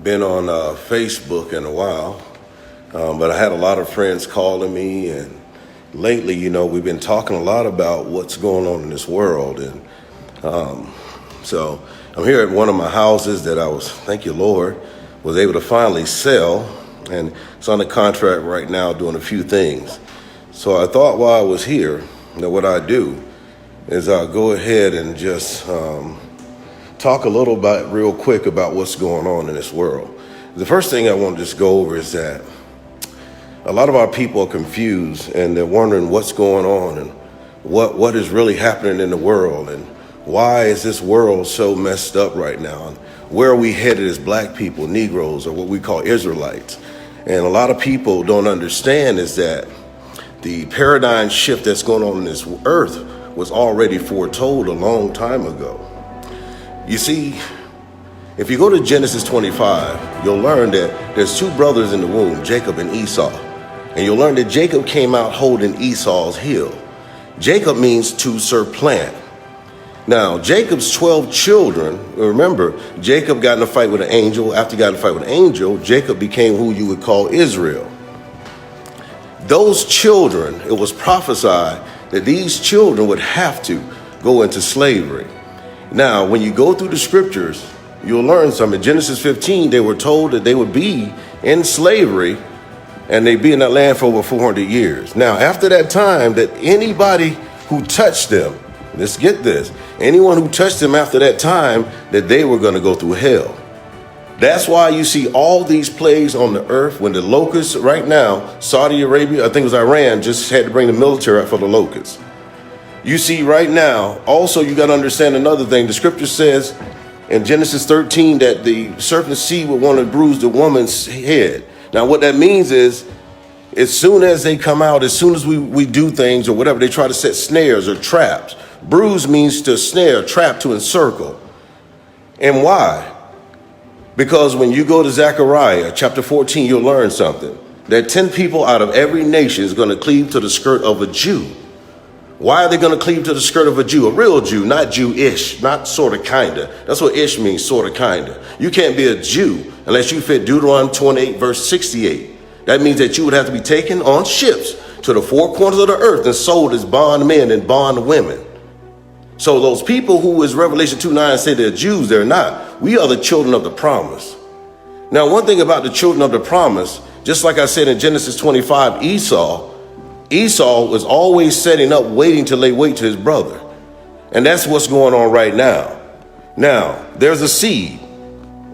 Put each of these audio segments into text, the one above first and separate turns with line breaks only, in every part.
been on Facebook in a while, but I had a lot of friends calling me, and lately, we've been talking a lot about what's going on in this world. And so I'm here at one of my houses that I was, thank you, Lord, was able to finally sell, and it's on the contract right now doing a few things. So I thought while I was here that what I do is I'll go ahead and just talk a little bit real quick about what's going on in this world. The first thing I want to just go over is that a lot of our people are confused and they're wondering what's going on and what is really happening in the world and why is this world so messed up right now and where are we headed as black people, Negros, or what we call Israelites. And a lot of people don't understand is that the paradigm shift that's going on in this earth was already foretold a long time ago. You see, if you go to Genesis 25, you'll learn that there's two brothers in the womb, Jacob and Esau. And you'll learn that Jacob came out holding Esau's heel. Jacob means to supplant. Now, Jacob's 12 children, remember, Jacob got in a fight with an angel. After he got in a fight with an angel, Jacob became who you would call Israel. Those children, it was prophesied that these children would have to go into slavery. Now, when you go through the scriptures, you'll learn something. In Genesis 15, they were told that they would be in slavery and they'd be in that land for over 400 years. Now, after that time, that anybody who touched them, let's get this, anyone who touched them after that time, that they were going to go through hell. That's why you see all these plagues on the earth. When the locusts, right now, Saudi Arabia, I think it was Iran, just had to bring the military out for the locusts. You see right now, also you got to understand another thing. The scripture says in Genesis 13 that the serpent's seed would want to bruise the woman's head. Now what that means is, as soon as they come out, as soon as we do things or whatever, they try to set snares or traps. Bruise means to snare, trap, to encircle. And why? Because when you go to Zechariah chapter 14, you'll learn something. That 10 people out of every nation is going to cleave to the skirt of a Jew. Why are they going to cleave to the skirt of a Jew? A real Jew, not Jewish, not sort of, kind of. That's what ish means, sort of, kind of. You can't be a Jew unless you fit Deuteronomy 28, verse 68. That means that you would have to be taken on ships to the four corners of the earth and sold as bondmen and bondwomen. So those people who is Revelation 2:9 say they're Jews, they're not. We are the children of the promise. Now, one thing about the children of the promise, just like I said in Genesis 25, Esau was always setting up, waiting to lay wait to his brother. And that's what's going on right now. Now, there's a seed.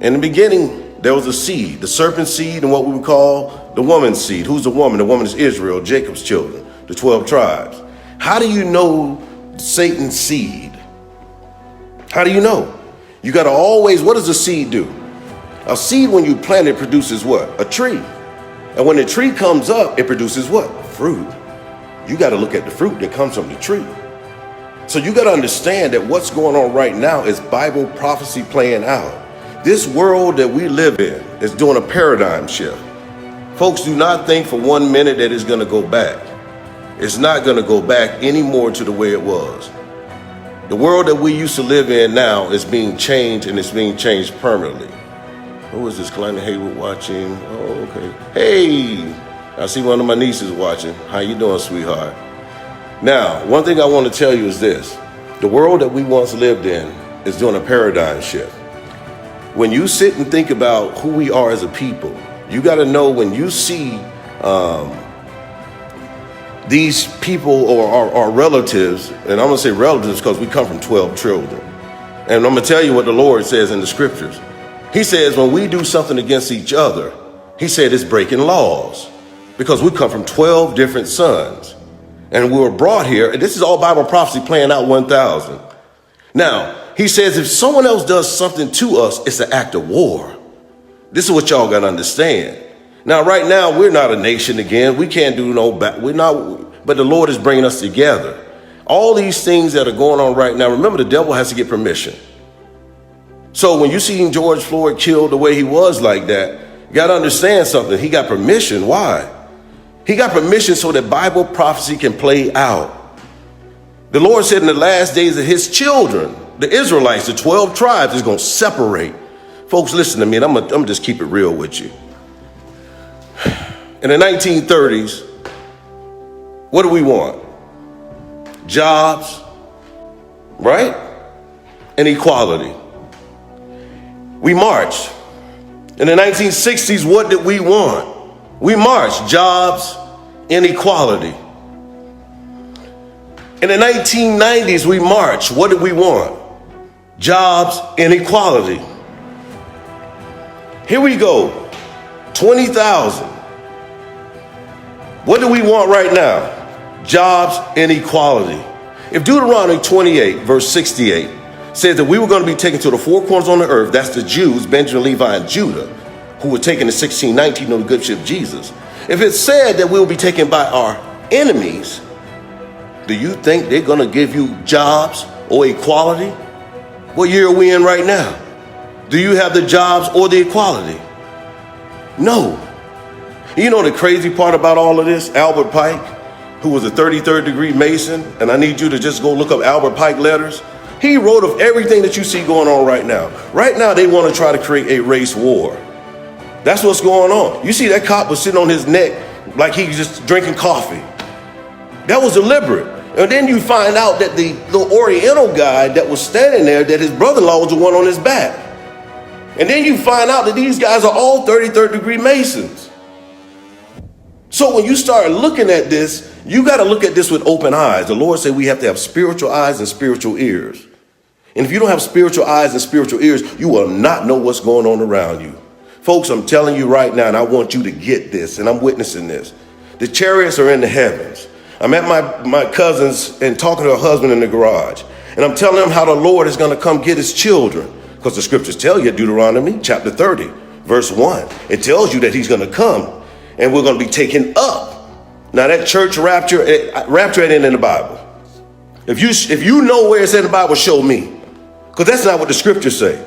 In the beginning, there was a seed, the serpent seed and what we would call the woman's seed. Who's the woman? The woman is Israel, Jacob's children, the 12 tribes. How do you know Satan's seed? How do you know? You got to always, what does a seed do? A seed, when you plant it, produces what? A tree. And when the tree comes up, it produces what? Fruit. You got to look at the fruit that comes from the tree. So you got to understand that what's going on right now is Bible prophecy playing out. This world that we live in is doing a paradigm shift. Folks, do not think for 1 minute that it's going to go back. It's not going to go back anymore to the way it was. The world that we used to live in now is being changed, and it's being changed permanently. Who is this? Kalina Haywood watching? Oh, okay. Hey, I see one of my nieces watching. How you doing, sweetheart? Now, one thing I want to tell you is this. The world that we once lived in is doing a paradigm shift. When you sit and think about who we are as a people, you got to know when you see these people or our relatives, and I'm going to say relatives because we come from 12 children. And I'm going to tell you what the Lord says in the scriptures. He says when we do something against each other, he said it's breaking laws. Because we come from 12 different sons. And we were brought here, and this is all Bible prophecy playing out 1,000. Now, he says if someone else does something to us, it's an act of war. This is what y'all got to understand. Now, right now, we're not a nation again. We can't do no back. We're not, but the Lord is bringing us together. All these things that are going on right now, remember, the devil has to get permission. So when you see George Floyd killed the way he was like that, you got to understand something. He got permission. Why? He got permission so that Bible prophecy can play out. The Lord said in the last days that his children, the Israelites, the 12 tribes, is going to separate. Folks, listen to me, and I'm gonna just keep it real with you. In the 1930s, what do we want? Jobs, right? And equality. We marched. In the 1960s, what did we want? We marched, jobs, and equality. In the 1990s, we marched. What did we want? Jobs and equality. Here we go, 20,000. What do we want right now? Jobs and equality. If Deuteronomy 28, verse 68, says that we were going to be taken to the four corners on the earth, that's the Jews, Benjamin, Levi, and Judah, who were taken in 1619 on the good ship Jesus. If it said that we will be taken by our enemies, do you think they're going to give you jobs or equality? What year are we in right now? Do you have the jobs or the equality? No. You know the crazy part about all of this? Albert Pike, who was a 33rd degree Mason, and I need you to just go look up Albert Pike letters. He wrote of everything that you see going on right now. Right now, they want to try to create a race war. That's what's going on. You see that cop was sitting on his neck like he was just drinking coffee. That was deliberate. And then you find out that the little Oriental guy that was standing there, that his brother-in-law was the one on his back. And then you find out that these guys are all 33rd degree Masons. So when you start looking at this, you got to look at this with open eyes. The Lord said we have to have spiritual eyes and spiritual ears. And if you don't have spiritual eyes and spiritual ears, you will not know what's going on around you. Folks, I'm telling you right now, and I want you to get this, and I'm witnessing this. The chariots are in the heavens. I'm at my cousin's and talking to her husband in the garage. And I'm telling them how the Lord is going to come get his children. Because the scriptures tell you, Deuteronomy chapter 30, verse 1. It tells you that he's going to come and we're going to be taken up. Now that church rapture ain't in the Bible. If you know where it's in the Bible, show me. Because that's not what the scriptures say.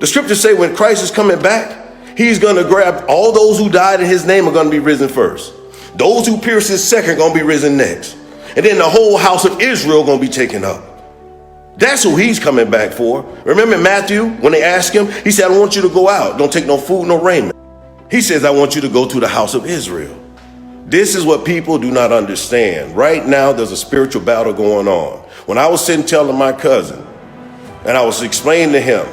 The scriptures say when Christ is coming back, he's going to grab all those who died in his name are going to be risen first. Those who pierced his second are going to be risen next. And then the whole house of Israel going to be taken up. That's who he's coming back for. Remember Matthew, when they asked him, he said, I don't want you to go out. Don't take no food, no raiment. He says, I want you to go to the house of Israel. This is what people do not understand. Right now, there's a spiritual battle going on. When I was sitting telling my cousin, and I was explaining to him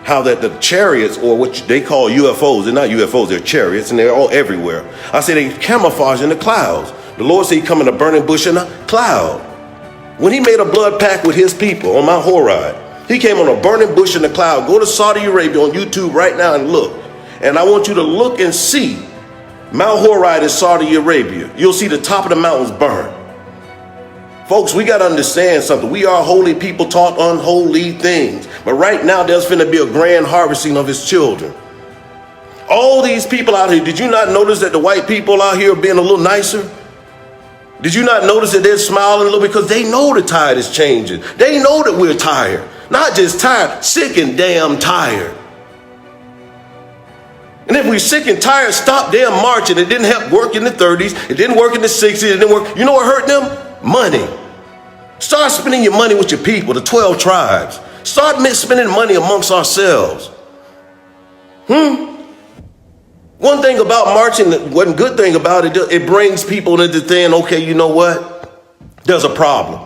how that the chariots, or what they call UFOs, they're not UFOs, they're chariots, and they're all everywhere. I said they camouflage in the clouds. The Lord said he come in a burning bush in a cloud. When he made a blood pact with his people on Mount Horeb, he came on a burning bush in the cloud. Go to Saudi Arabia on YouTube right now and look. And I want you to look and see Mount Horeb in Saudi Arabia. You'll see the top of the mountains burn. Folks, we got to understand something. We are holy people taught unholy things. But right now, there's finna be a grand harvesting of his children. All these people out here, did you not notice that the white people out here are being a little nicer? Did you not notice that they're smiling a little because they know the tide is changing? They know that we're tired. Not just tired, sick and damn tired. And if we're sick and tired, stop damn marching. It didn't help work in the 30s. It didn't work in the 60s. It didn't work. You know what hurt them? Money. Start spending your money with your people, the 12 tribes. Start spending money amongst ourselves. One thing about marching, one good thing about it, it brings people into saying, okay, you know what? There's a problem.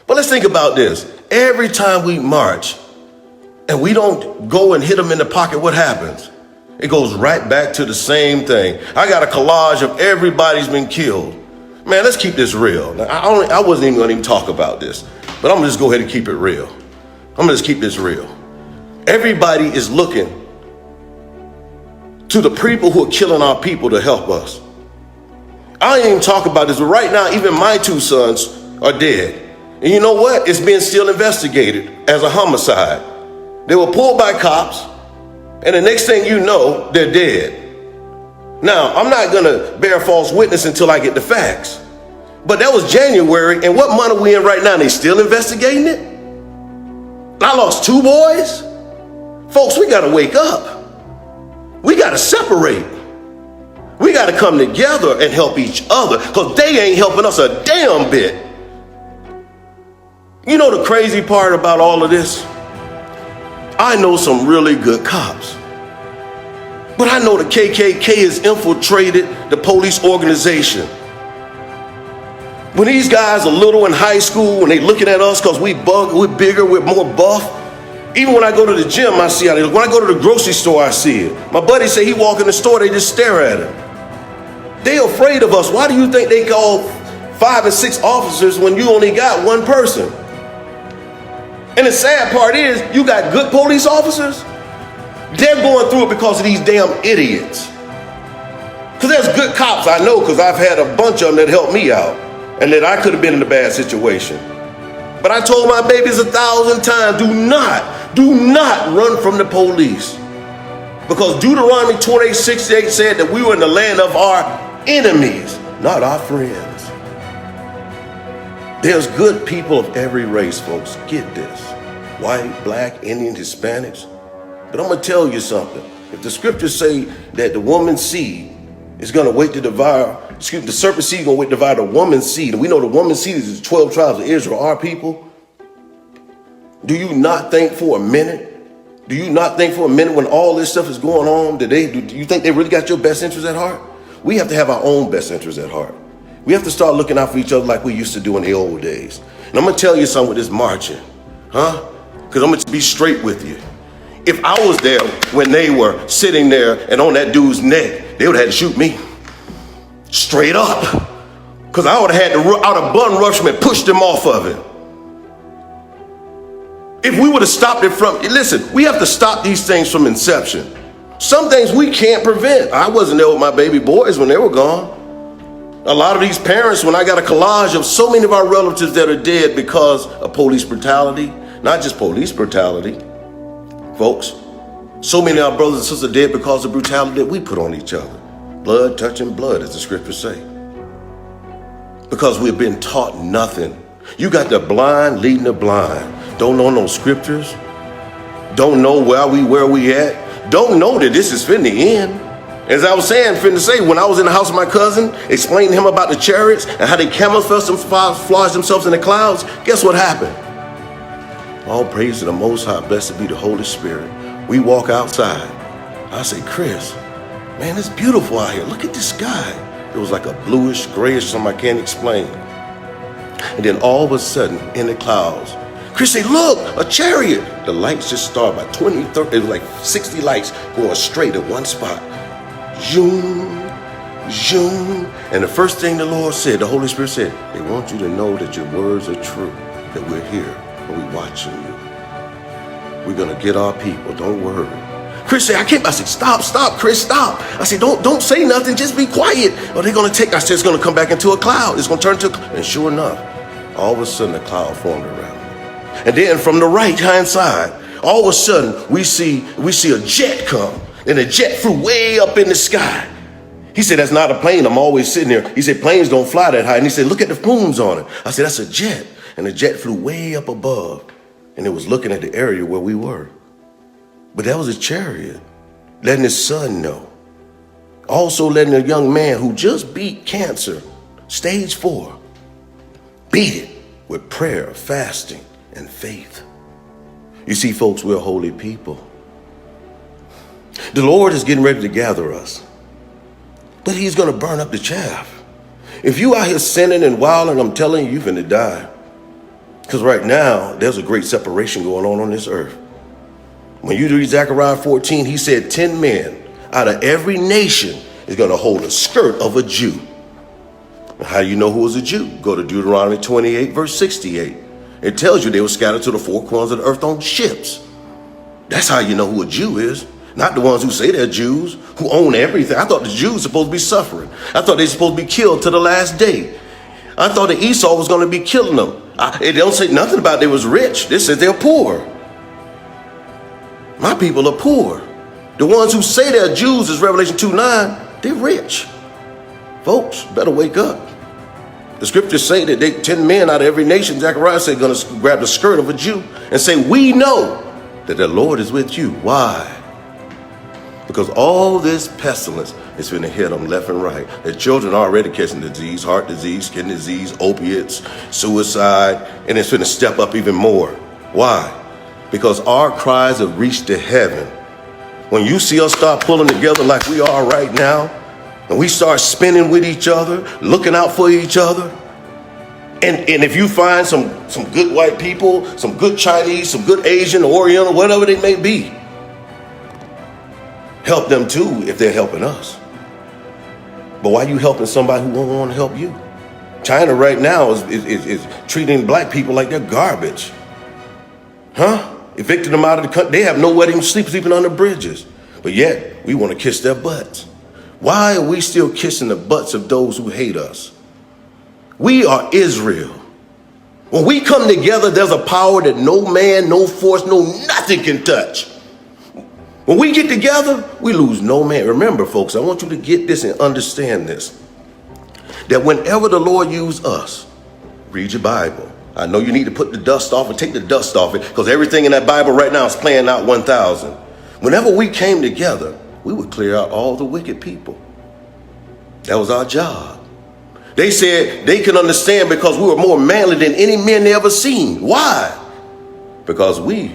But let's think about this. Every time we march and we don't go and hit them in the pocket, what happens? It goes right back to the same thing. I got a collage of everybody's been killed. Man, let's keep this real. Now, I wasn't even going to talk about this, but I'm going to just go ahead and keep it real. I'm going to just keep this real. Everybody is looking to the people who are killing our people to help us. I ain't even talk about this, but right now, even my two sons are dead. And you know what? It's being still investigated as a homicide. They were pulled by cops, and the next thing you know, they're dead. Now, I'm not going to bear false witness until I get the facts. But that was January, and what month are we in right now? They still investigating it? I lost 2 boys? Folks, we got to wake up. We got to separate. We got to come together and help each other, because they ain't helping us a damn bit. You know the crazy part about all of this? I know some really good cops. But I know the KKK has infiltrated the police organization. When these guys are little in high school and they looking at us because we're bigger, we're more buff. Even when I go to the gym, I see how they look. When I go to the grocery store, I see it. My buddy say he walk in the store, they just stare at him. They afraid of us. Why do you think they call 5 and 6 officers when you only got one person? And the sad part is, you got good police officers. They're going through it because of these damn idiots. Because there's good cops, I know, because I've had a bunch of them that helped me out and that I could have been in a bad situation. But I told my babies 1,000 times, do not run from the police. Because Deuteronomy 28:68 said that we were in the land of our enemies, not our friends. There's good people of every race, folks. Get this. White, black, Indian, Hispanics. But I'm going to tell you something. If the scriptures say that the woman's seed is going to wait to devour, the serpent seed is going to wait to devour the woman's seed, and we know the woman's seed is the 12 tribes of Israel, our people, do you not think for a minute? Do you not think for a minute when all this stuff is going on, do you think they really got your best interest at heart? We have to have our own best interest at heart. We have to start looking out for each other like we used to do in the old days. And I'm going to tell you something with this marching, huh? Because I'm going to be straight with you. If I was there when they were sitting there and on that dude's neck, they would have had to shoot me straight up. Because I would have had to out of bun rush him and pushed him off of it. If we would have stopped it from, listen, we have to stop these things from inception. Some things we can't prevent. I wasn't there with my baby boys when they were gone. A lot of these parents, when I got a collage of so many of our relatives that are dead because of police brutality, not just police brutality, folks, so many of our brothers and sisters are dead because of brutality that we put on each other. Blood touching blood, as the scriptures say. Because we've been taught nothing. You got the blind leading the blind. Don't know no scriptures. Don't know where we at. Don't know that this is finna end. As I was saying, finna say, when I was in the house of my cousin, explaining to him about the chariots and how they camouflage themselves in the clouds, guess what happened? All praise to the Most High, blessed be the Holy Spirit. We walk outside. I say, Chris, man, it's beautiful out here. Look at this sky. It was like a bluish, grayish, something I can't explain. And then all of a sudden, in the clouds, Chris said, look, a chariot. The lights just started by 20, 30, it was like 60 lights going straight at one spot. Zoom, zoom. And the first thing the Lord said, the Holy Spirit said, they want you to know that your words are true, that we're here and we're watching you. We're going to get our people, don't worry. Chris said, I said, stop, Chris, stop. I said, don't say nothing, just be quiet. Or they're going to take, I said, it's going to come back into a cloud. It's going to turn into, and sure enough, all of a sudden a cloud formed around me. And then from the right hand side, all of a sudden we see a jet come, and the jet flew way up in the sky. He said, that's not a plane. I'm always sitting there. He said, planes don't fly that high. And he said, look at the plumes on it. I said, that's a jet. And the jet flew way up above, and it was looking at the area where we were. But that was a chariot, letting his son know. Also letting a young man who just beat cancer, stage 4, beat it with prayer, fasting, and faith. You see, folks, we're a holy people. The Lord is getting ready to gather us, but he's going to burn up the chaff. If you out here sinning and wilding, I'm telling you, you're finna die. Because right now, there's a great separation going on this earth. When you read Zechariah 14, he said 10 men out of every nation is going to hold a skirt of a Jew. How do you know who was a Jew? Go to Deuteronomy 28, verse 68. It tells you they were scattered to the 4 corners of the earth on ships. That's how you know who a Jew is. Not the ones who say they're Jews, who own everything. I thought the Jews were supposed to be suffering. I thought they were supposed to be killed to the last day. I thought that Esau was going to be killing them. It don't say nothing about they was rich. They said they're poor. My people are poor. The ones who say they're Jews, as Revelation 2:9, they're rich. Folks, better wake up. The scriptures say that 10 men out of every nation, Zechariah said, going to grab the skirt of a Jew and say, we know that the Lord is with you. Why? Because all this pestilence is going to hit them left and right. Their children are already catching disease, heart disease, skin disease, opiates, suicide, and it's going to step up even more. Why? Because our cries have reached to heaven. When you see us start pulling together like we are right now, and we start spinning with each other, looking out for each other, and if you find some good white people, some good Chinese, some good Asian, Oriental, whatever they may be, help them too if they're helping us. But why are you helping somebody who won't want to help you? China right now is treating black people like they're garbage. Evicted them out of the country. They have nowhere to sleeping under bridges. But yet, we want to kiss their butts. Why are we still kissing the butts of those who hate us? We are Israel. When we come together, there's a power that no man, no force, no nothing can touch. When we get together, we lose no man. Remember, folks, I want you to get this and understand this. That whenever the Lord uses us, read your Bible. I know you need to put the dust off and take the dust off it, because everything in that Bible right now is playing out 1,000. Whenever we came together, we would clear out all the wicked people. That was our job. They said they could understand because we were more manly than any men they ever seen. Why? Because we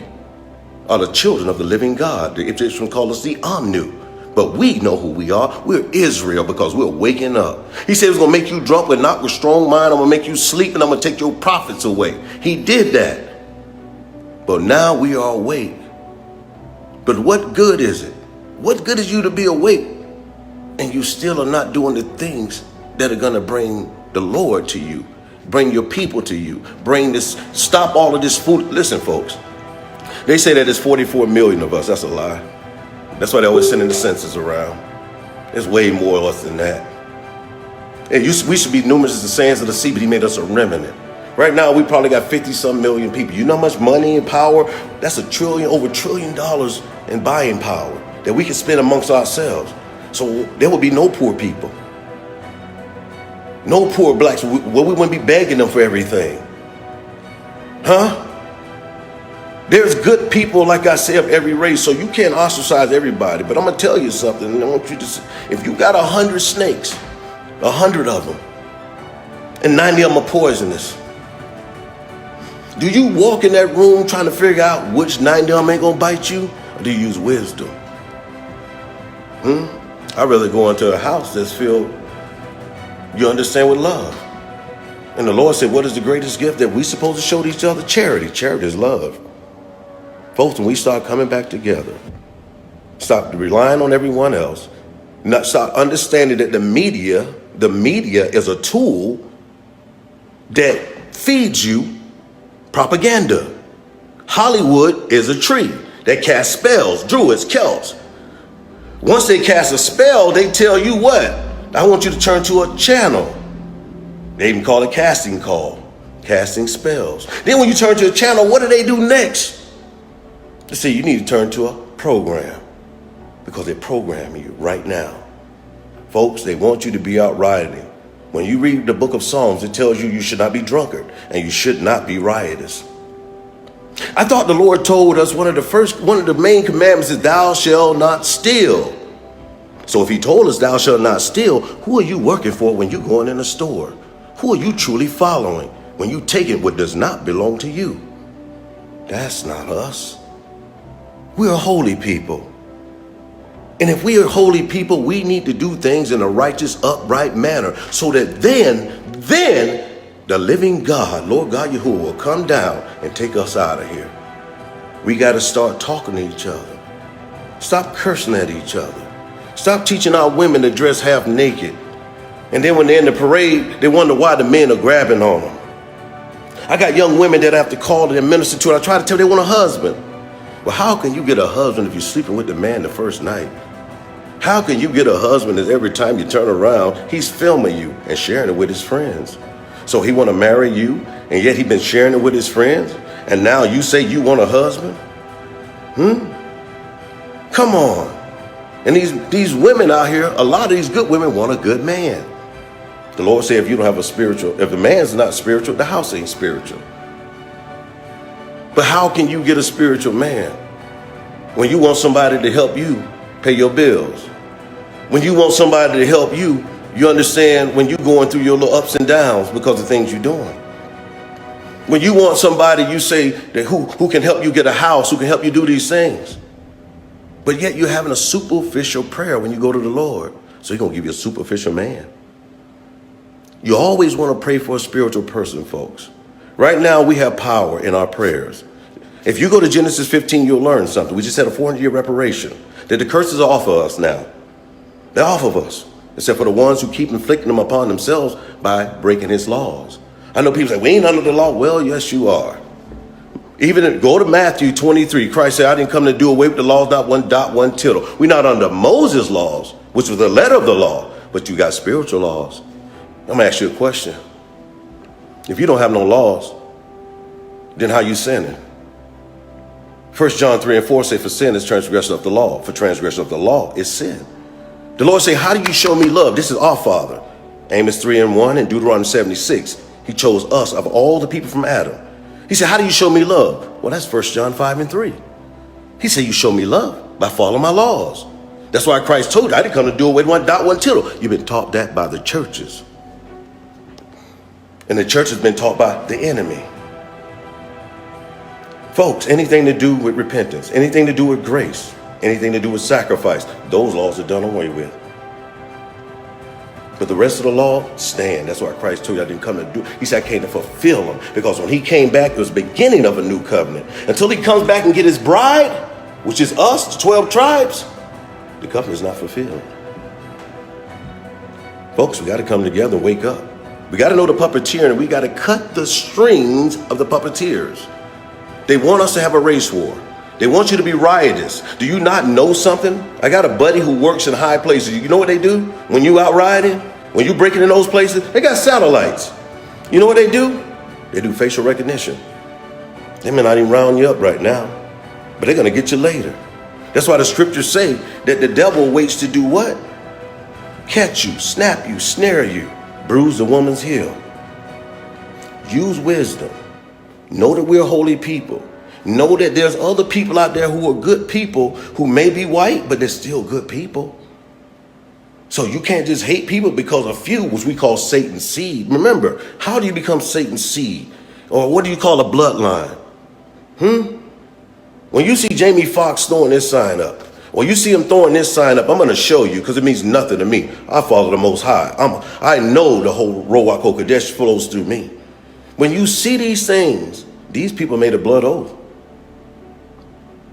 are the children of the living God. The Egyptians call us the Amnu. But we know who we are. We're Israel because we're waking up. He said he was going to make you drunk, but not with strong mind. I'm going to make you sleep, and I'm going to take your prophets away. He did that. But now we are awake. But what good is it? What good is you to be awake and you still are not doing the things that are going to bring the Lord to you, bring your people to you, stop all of this food. Listen, folks, they say that there's 44 million of us. That's a lie. That's why they're always sending the census around. There's way more of us than that. And we should be numerous as the sands of the sea, but he made us a remnant. Right now, we probably got 50-some million people. You know how much money and power? That's over $1 trillion in buying power that we can spend amongst ourselves. So there will be no poor people. No poor blacks. We wouldn't be begging them for everything. There's good people, like I say, of every race, so you can't ostracize everybody. But I'm going to tell you something, and I want you to say, if you got 100 snakes, 100 of them, and 90 of them are poisonous, do you walk in that room trying to figure out which 90 of them ain't going to bite you, or do you use wisdom? I'd rather go into a house that's filled, you understand, with love. And the Lord said, what is the greatest gift that we supposed to show to each other? Charity. Charity is love. Folks, when we start coming back together, stop relying on everyone else, start understanding that the media is a tool that feeds you propaganda. Hollywood is a tree that casts spells, druids, Celts. Once they cast a spell, they tell you what? I want you to turn to a channel. They even call it casting call, casting spells. Then when you turn to a channel, what do they do next? They say you need to turn to a program because they program you right now. Folks, they want you to be out rioting. When you read the book of Psalms, it tells you should not be drunkard and you should not be riotous. I thought the Lord told us one of the main commandments is thou shalt not steal. So if he told us thou shalt not steal, who are you working for when you're going in a store? Who are you truly following when you taking what does not belong to you? That's not us. We're a holy people. And if we are holy people, we need to do things in a righteous, upright manner so that then the living God, Lord God Yahuwah, will come down and take us out of here. We got to start talking to each other. Stop cursing at each other. Stop teaching our women to dress half naked. And then when they're in the parade, they wonder why the men are grabbing on them. I got young women that I have to call and minister to, and I try to tell them they want a husband. Well, how can you get a husband if you're sleeping with the man the first night? How can you get a husband if every time you turn around, he's filming you and sharing it with his friends? So he want to marry you, and yet he's been sharing it with his friends, and now you say you want a husband? Come on. And these women out here, a lot of these good women want a good man. The Lord said if you don't have if the man's not spiritual, the house ain't spiritual. But how can you get a spiritual man when you want somebody to help you pay your bills? When you want somebody to help you, you understand when you're going through your little ups and downs because of things you're doing. When you want somebody, you say that who can help you get a house, who can help you do these things. But yet you're having a superficial prayer when you go to the Lord. So he's going to give you a superficial man. You always want to pray for a spiritual person, folks. Right now, we have power in our prayers. If you go to Genesis 15, you'll learn something. We just had a 400-year reparation. That the curses are off of us now. They're off of us. Except for the ones who keep inflicting them upon themselves by breaking his laws. I know people say, we ain't under the law. Well, yes, you are. Even go to Matthew 23. Christ said, I didn't come to do away with the laws, not one dot, one tittle. We're not under Moses' laws, which was the letter of the law, but you got spiritual laws. I'm going to ask you a question. If you don't have no laws, then how you sinning? 1 John 3 and 4 say, for sin is transgression of the law. For transgression of the law is sin. The Lord say, how do you show me love? This is our Father. Amos 3 and 1 and Deuteronomy 76. He chose us of all the people from Adam. He said, how do you show me love? Well, that's 1 John 5 and 3. He said, you show me love by following my laws. That's why Christ told you, I didn't come to do away with one dot, one tittle. You've been taught that by the churches. And the church has been taught by the enemy. Folks, anything to do with repentance, anything to do with grace, anything to do with sacrifice, those laws are done away with. But the rest of the law, stand. That's why Christ told you I didn't come to do. He said I came to fulfill them. Because when he came back, it was the beginning of a new covenant. Until he comes back and get his bride, which is us, the 12 tribes, the covenant is not fulfilled. Folks, we got to come together and wake up. We got to know the puppeteer, and we got to cut the strings of the puppeteers. They want us to have a race war. They want you to be riotous. Do you not know something? I got a buddy who works in high places. You know what they do when you out riding? When you breaking in those places? They got satellites. You know what they do? They do facial recognition. They may not even round you up right now, but they're going to get you later. That's why the scriptures say that the devil waits to do what? Catch you, snap you, snare you, bruise the woman's heel. Use wisdom. Know that we're holy people. Know that there's other people out there who are good people who may be white, but they're still good people. So you can't just hate people because a few, which we call Satan's seed. Remember, how do you become Satan's seed? Or what do you call a bloodline? When you see Jamie Foxx throwing this sign up, or you see him throwing this sign up, I'm going to show you because it means nothing to me. I follow the Most High. I know the whole Ruach HaKodesh flows through me. When you see these things, these people made a blood oath.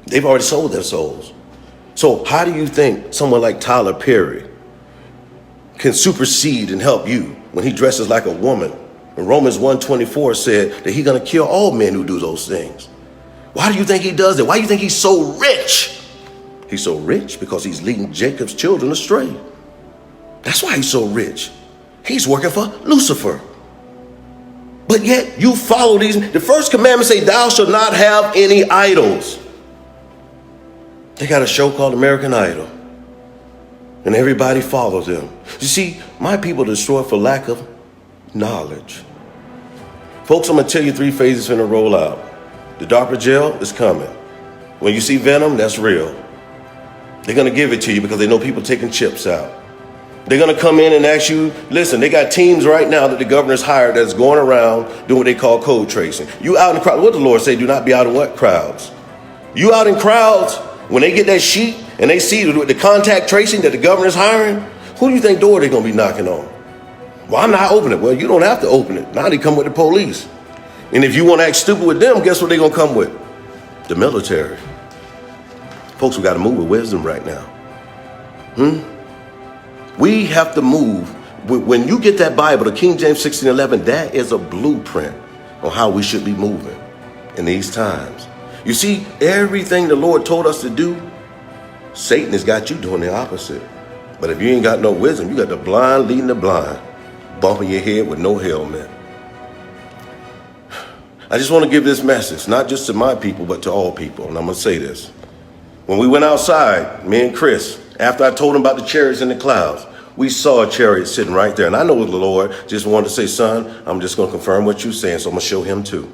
They've already sold their souls. So how do you think someone like Tyler Perry can supersede and help you when he dresses like a woman? And Romans 1:24 said that he's going to kill all men who do those things. Why do you think he does it? Why do you think he's so rich? He's so rich because he's leading Jacob's children astray. That's why he's so rich. He's working for Lucifer. But yet you follow these. The first commandment say, thou shalt not have any idols. They got a show called American Idol. And everybody follows them. You see, my people destroyed for lack of knowledge. Folks, I'm going to tell you 3 phases finna roll out. The DARPA jail is coming. When you see venom, that's real. They're going to give it to you because they know people taking chips out. They're going to come in and ask you, listen, they got teams right now that the governor's hired that's going around doing what they call code tracing. You out in crowds. What did the Lord say? Do not be out in what? Crowds. You out in crowds, when they get that sheet and they see the contact tracing that the governor's hiring, who do you think door they're going to be knocking on? Well, I'm not opening it. Well, you don't have to open it. Now they come with the police. And if you want to act stupid with them, guess what they're going to come with? The military. Folks, we got to move with wisdom right now. We have to move. When you get that Bible, the King James 16:11, that is a blueprint on how we should be moving in these times. You see, everything the Lord told us to do, Satan has got you doing the opposite. But if you ain't got no wisdom, you got the blind leading the blind, bumping your head with no helmet. I just want to give this message, not just to my people, but to all people. And I'm going to say this. When we went outside, me and Chris, after I told him about the chariots in the clouds, we saw a chariot sitting right there. And I know the Lord just wanted to say, son, I'm just going to confirm what you're saying, so I'm going to show him too.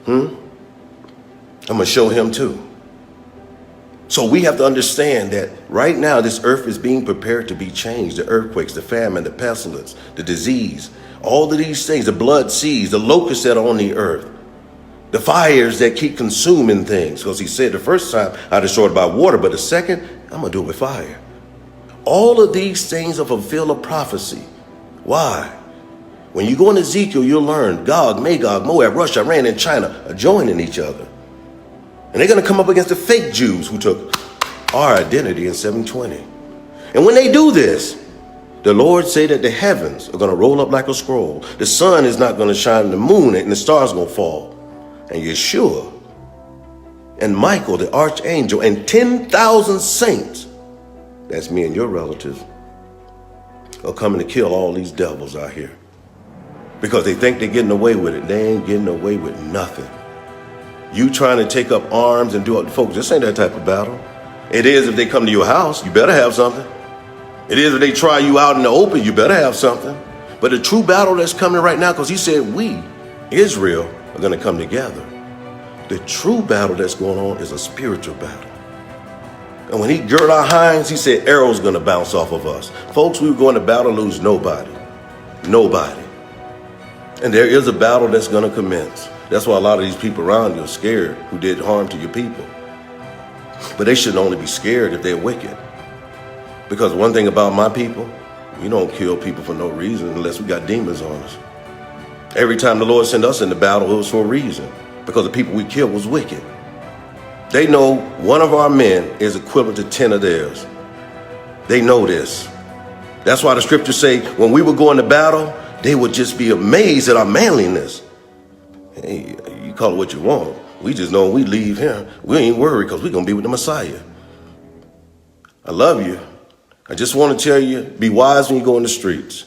I'm going to show him too. So we have to understand that right now this earth is being prepared to be changed. The earthquakes, the famine, the pestilence, the disease, all of these things, the blood seas, the locusts that are on the earth. The fires that keep consuming things. Because he said the first time I destroyed it by water, but the second, I'm going to do it with fire. All of these things are fulfill a prophecy. Why? When you go in Ezekiel, you'll learn Gog, Magog, Moab, Russia, Iran, and China are joining each other. And they're going to come up against the fake Jews who took our identity in 720. And when they do this, the Lord say that the heavens are going to roll up like a scroll. The sun is not going to shine, the moon and the stars are going to fall. And Yeshua and Michael, the archangel, and 10,000 saints, that's me and your relatives, are coming to kill all these devils out here. Because they think they're getting away with it. They ain't getting away with nothing. You trying to take up arms and do it, folks, this ain't that type of battle. It is if they come to your house, you better have something. It is if they try you out in the open, you better have something. But the true battle that's coming right now, because he said we, Israel, are going to come together. The true battle that's going on is a spiritual battle. And when he girded our hinds, he said arrows going to bounce off of us. Folks, we were going to battle, lose nobody. Nobody. And there is a battle that's going to commence. That's why a lot of these people around you are scared who did harm to your people. But they should only be scared if they're wicked. Because one thing about my people, we don't kill people for no reason unless we got demons on us. Every time the Lord sent us into battle, it was for a reason. Because the people we killed was wicked. They know one of our men is equivalent to 10 of theirs. They know this. That's why the scriptures say when we would go into battle, they would just be amazed at our manliness. Hey, you call it what you want. We just know when we leave here, we ain't worried because we're going to be with the Messiah. I love you. I just want to tell you, be wise when you go in the streets.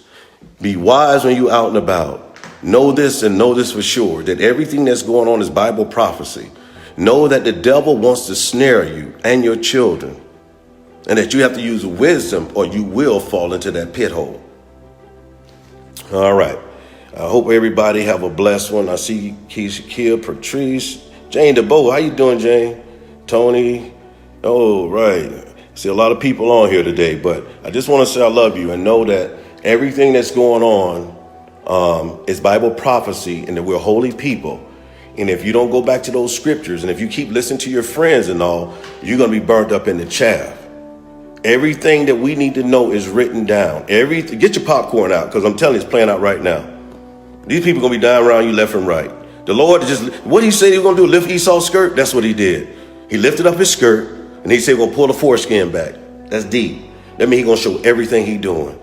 Be wise when you're out and about. Know this and know this for sure, that everything that's going on is Bible prophecy. Know that the devil wants to snare you and your children, and that you have to use wisdom or you will fall into that pit hole. All right. I hope everybody have a blessed one. I see Keisha, Kia, Patrice, Jane DeBoe. How you doing, Jane? Tony. Oh, right. See a lot of people on here today, but I just want to say I love you and know that everything that's going on is Bible prophecy and that we're holy people. And if you don't go back to those scriptures and if you keep listening to your friends and all, you're going to be burnt up in the chaff. Everything that we need to know is written down. Get your popcorn out, because I'm telling you, it's playing out right now. These people are going to be dying around you left and right. The Lord what did he say he was going to do? Lift Esau's skirt? That's what he did. He lifted up his skirt and he said, we're going to pull the foreskin back. That's deep. That means he's going to show everything he's doing.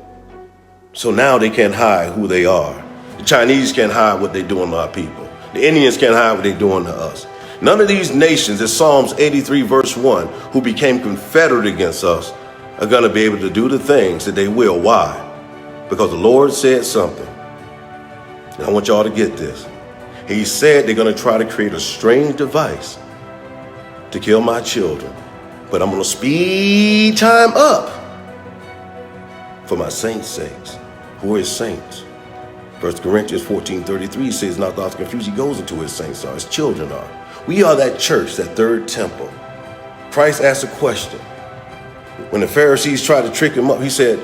So now they can't hide who they are. The Chinese can't hide what they're doing to our people. The Indians can't hide what they're doing to us. None of these nations, as Psalms 83 verse 1, who became confederate against us, are going to be able to do the things that they will. Why? Because the Lord said something. And I want y'all to get this. He said they're going to try to create a strange device to kill my children. But I'm going to speed time up for my saints' sakes. Who are his saints? 1 Corinthians 14:33 says, not without confusion, he goes into his saints are, his children are. We are that church, that third temple. Christ asked a question. When the Pharisees tried to trick him up, he said,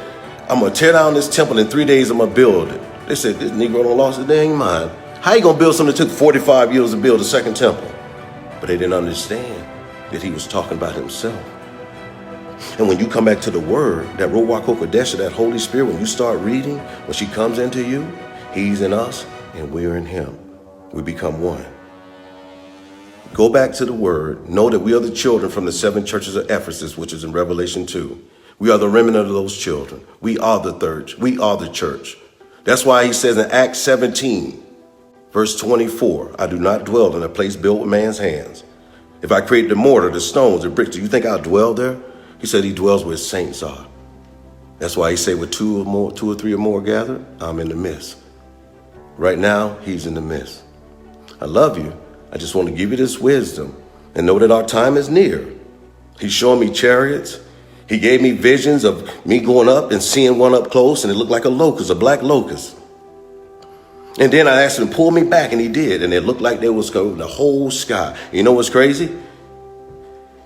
I'm going to tear down this temple in 3 days, I'm going to build it. They said, this Negro don't lost his dang mind. How you going to build something that took 45 years to build a second temple? But they didn't understand that he was talking about himself. And when you come back to the word, that Ruach HaKodesh, that Holy Spirit, when you start reading, when she comes into you, he's in us and we're in him. We become one. Go back to the word. Know that we are the children from the 7 churches of Ephesus, which is in Revelation 2. We are the remnant of those children. We are the third. We are the church. That's why he says in Acts 17, verse 24, I do not dwell in a place built with man's hands. If I create the mortar, the stones, the bricks, do you think I'll dwell there? He said he dwells where saints are. That's why he said with 2 or 3 or more gathered, I'm in the midst. Right now, he's in the midst. I love you. I just want to give you this wisdom and know that our time is near. He's showing me chariots. He gave me visions of me going up and seeing one up close, and it looked like a locust, a black locust. And then I asked him to pull me back, and he did. And it looked like there was the whole sky. You know what's crazy?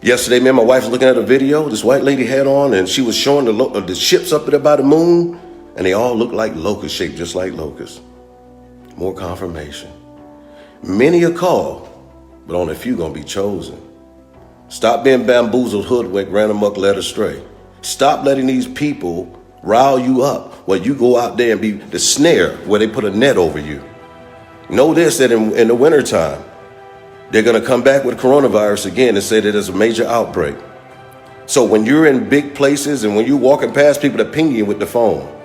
Yesterday, me and my wife was looking at a video this white lady had on, and she was showing the ships up there by the moon, and they all looked like locust shaped, just like locusts. More confirmation. Many are called, but only a few gonna be chosen. Stop being bamboozled, hoodwinked, ran amok, led astray. Stop letting these people rile you up while you go out there and be the snare where they put a net over you. Know this, that in the wintertime, they're gonna come back with coronavirus again and say that there's a major outbreak. So when you're in big places and when you're walking past people that ping you with the phone,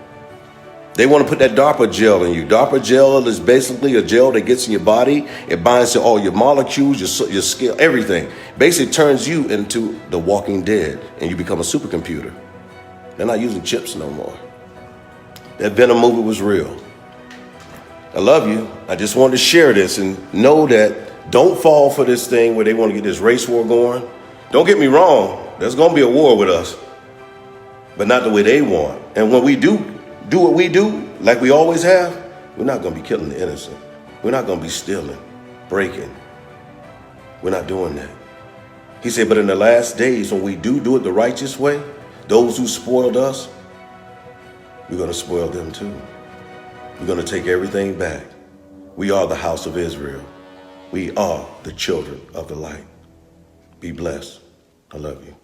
they want to put that DARPA gel in you. DARPA gel is basically a gel that gets in your body. It binds to all your molecules, your skill, everything. Basically turns you into the walking dead and you become a supercomputer. They're not using chips no more. That Venom movie was real. I love you. I just wanted to share this and know that don't fall for this thing where they want to get this race war going. Don't get me wrong. There's going to be a war with us, but not the way they want. And when we do what we do, like we always have, we're not going to be killing the innocent. We're not going to be stealing, breaking. We're not doing that. He said, but in the last days, when we do it the righteous way, those who spoiled us, we're going to spoil them too. We're going to take everything back. We are the house of Israel. We are the children of the light. Be blessed. I love you.